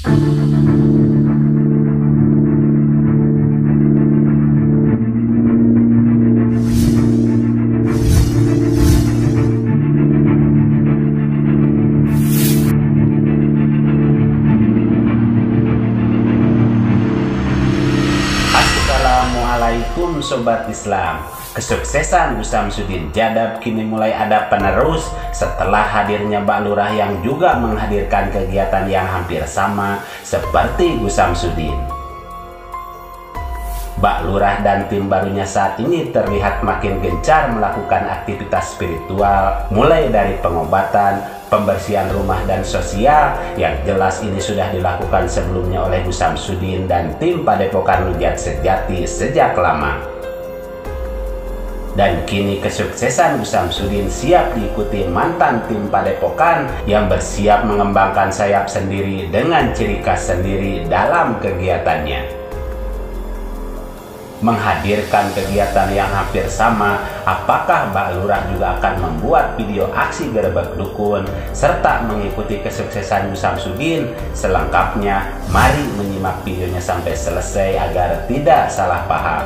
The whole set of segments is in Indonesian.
Assalamualaikum Sobat Islam. Kesuksesan Gus Samsudin Jadab kini mulai ada penerus setelah hadirnya Mbak Lurah yang juga menghadirkan kegiatan yang hampir sama seperti Gus Samsudin. Mbak Lurah dan tim barunya saat ini terlihat makin gencar melakukan aktivitas spiritual, mulai dari pengobatan, pembersihan rumah dan sosial yang jelas ini sudah dilakukan sebelumnya oleh Gus Samsudin dan tim Padepokan Rujat Sejati sejak lama. Dan kini kesuksesan Gus Samsudin siap diikuti mantan tim Padepokan yang bersiap mengembangkan sayap sendiri dengan ciri khas sendiri dalam kegiatannya. Menghadirkan kegiatan yang hampir sama, apakah Mbak Lurah juga akan membuat video aksi gerebek dukun serta mengikuti kesuksesan Gus Samsudin? Selengkapnya, mari menyimak videonya sampai selesai agar tidak salah paham.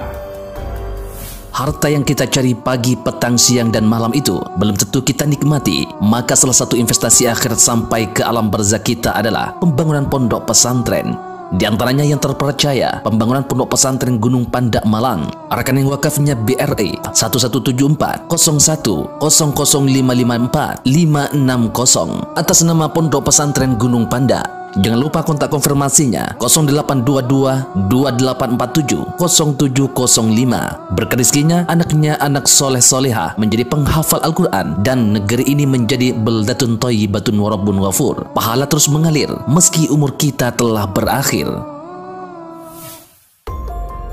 Harta yang kita cari pagi, petang, siang, dan malam itu belum tentu kita nikmati. Maka salah satu investasi akhirat sampai ke alam barzakh kita adalah pembangunan pondok pesantren. Di antaranya yang terpercaya, pembangunan pondok pesantren Gunung Panda Malang. Rekening wakafnya BRI 1174 01 00554 560 atas nama Pondok Pesantren Gunung Panda. Jangan lupa kontak konfirmasinya 0822 2847 0705. Berkah rezekinya anaknya anak soleh soleha menjadi penghafal Al-Quran dan negeri ini menjadi beldatun thayyibatun wa rabbun ghafur. Pahala terus mengalir meski umur kita telah berakhir.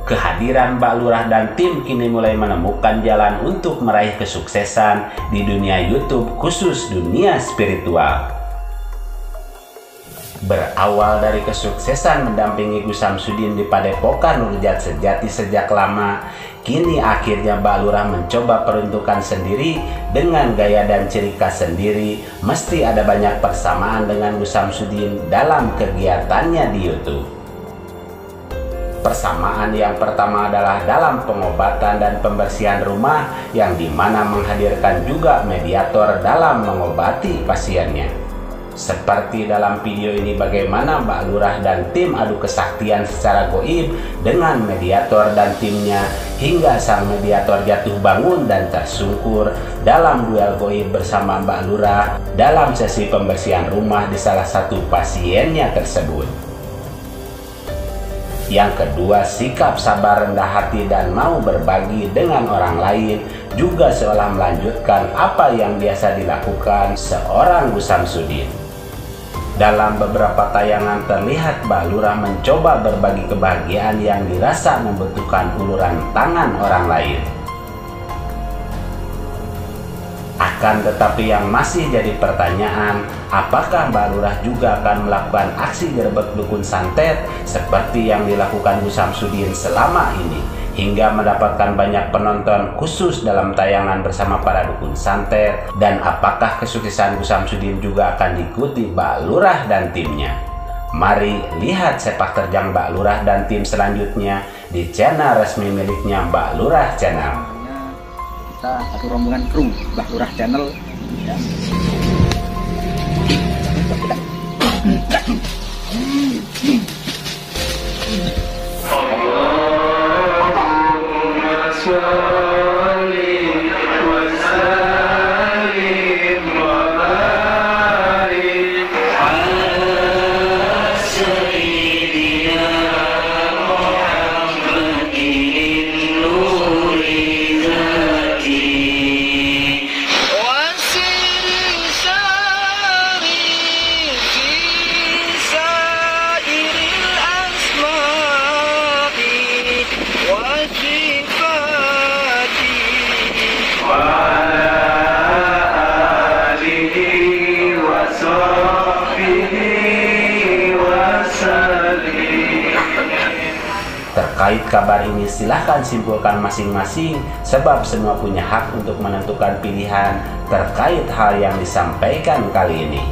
Kehadiran Mbak Lurah dan tim kini mulai menemukan jalan untuk meraih kesuksesan di dunia YouTube, khusus dunia spiritual. Berawal dari kesuksesan mendampingi Gus Samsudin di Padepokan Rujat Sejati sejak lama, kini akhirnya Mbak Lurah mencoba peruntukan sendiri dengan gaya dan ciri khas sendiri. Mesti ada banyak persamaan dengan Gus Samsudin dalam kegiatannya di YouTube. Persamaan yang pertama adalah dalam pengobatan dan pembersihan rumah, yang dimana menghadirkan juga mediator dalam mengobati pasiennya. Seperti dalam video ini, bagaimana Mbak Lurah dan tim adu kesaktian secara goib dengan mediator dan timnya, hingga sang mediator jatuh bangun dan tersungkur dalam duel goib bersama Mbak Lurah dalam sesi pembersihan rumah di salah satu pasiennya tersebut. Yang kedua, sikap sabar, rendah hati, dan mau berbagi dengan orang lain, juga seolah melanjutkan apa yang biasa dilakukan seorang Gus Samsudin. Dalam beberapa tayangan terlihat Mbak Lurah mencoba berbagi kebahagiaan yang dirasa membutuhkan uluran tangan orang lain. Akan tetapi yang masih jadi pertanyaan, apakah Mbak Lurah juga akan melakukan aksi gerebek dukun santet seperti yang dilakukan Gus Samsudin selama ini, hingga mendapatkan banyak penonton khusus dalam tayangan bersama para dukun santet? Dan apakah kesuksesan Gus Samsudin juga akan diikuti Mbak Lurah dan timnya? Mari lihat sepak terjang Mbak Lurah dan tim selanjutnya di channel resmi miliknya Mbak Lurah Channel. Kita satu rombongan kru Mbak Lurah Channel ya. Terkait kabar ini silahkan simpulkan masing-masing, sebab semua punya hak untuk menentukan pilihan terkait hal yang disampaikan kali ini.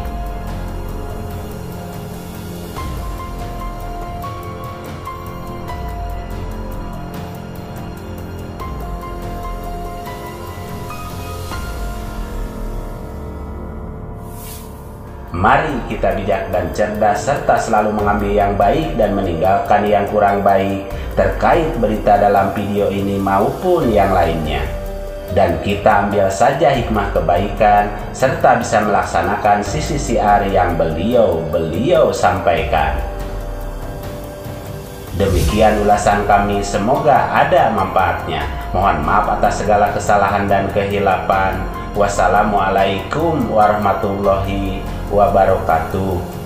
Mari kita bijak dan cerdas serta selalu mengambil yang baik dan meninggalkan yang kurang baik terkait berita dalam video ini maupun yang lainnya. Dan kita ambil saja hikmah kebaikan serta bisa melaksanakan sisi siar yang beliau sampaikan. Demikian ulasan kami, semoga ada manfaatnya. Mohon maaf atas segala kesalahan dan kehilapan. Wassalamualaikum warahmatullahi wabarakatuh.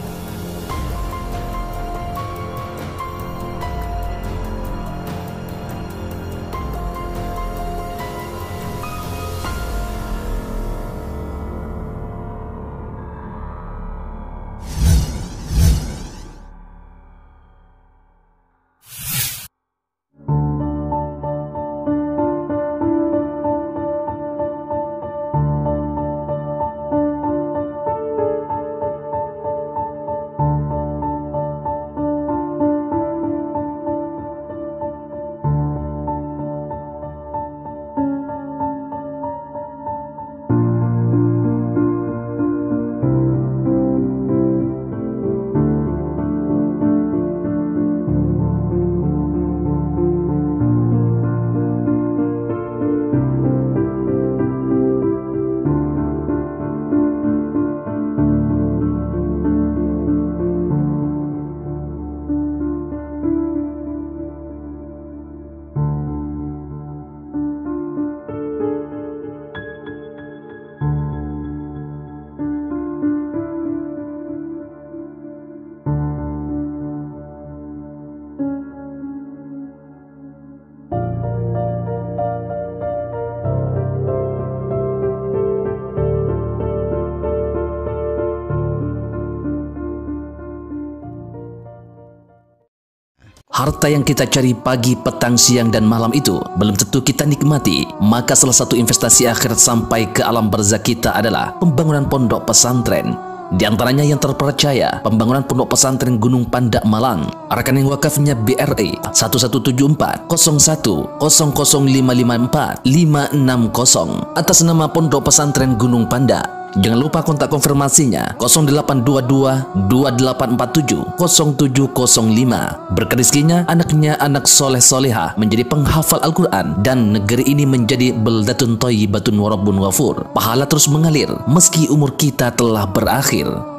Harta yang kita cari pagi, petang, siang, dan malam itu belum tentu kita nikmati. Maka salah satu investasi akhirat sampai ke alam barzakh kita adalah pembangunan pondok pesantren. Di antaranya yang terpercaya, pembangunan pondok pesantren Gunung Panda Malang. Rekening wakafnya BRI 1174 01 00554 560 atas nama Pondok Pesantren Gunung Panda. Jangan lupa kontak konfirmasinya 0822 2847 0705. Berkah rezekinya anaknya anak soleh soleha menjadi penghafal Al-Quran dan negeri ini menjadi beldatun thayyibatun wa rabbun ghafur. Pahala terus mengalir meski umur kita telah berakhir.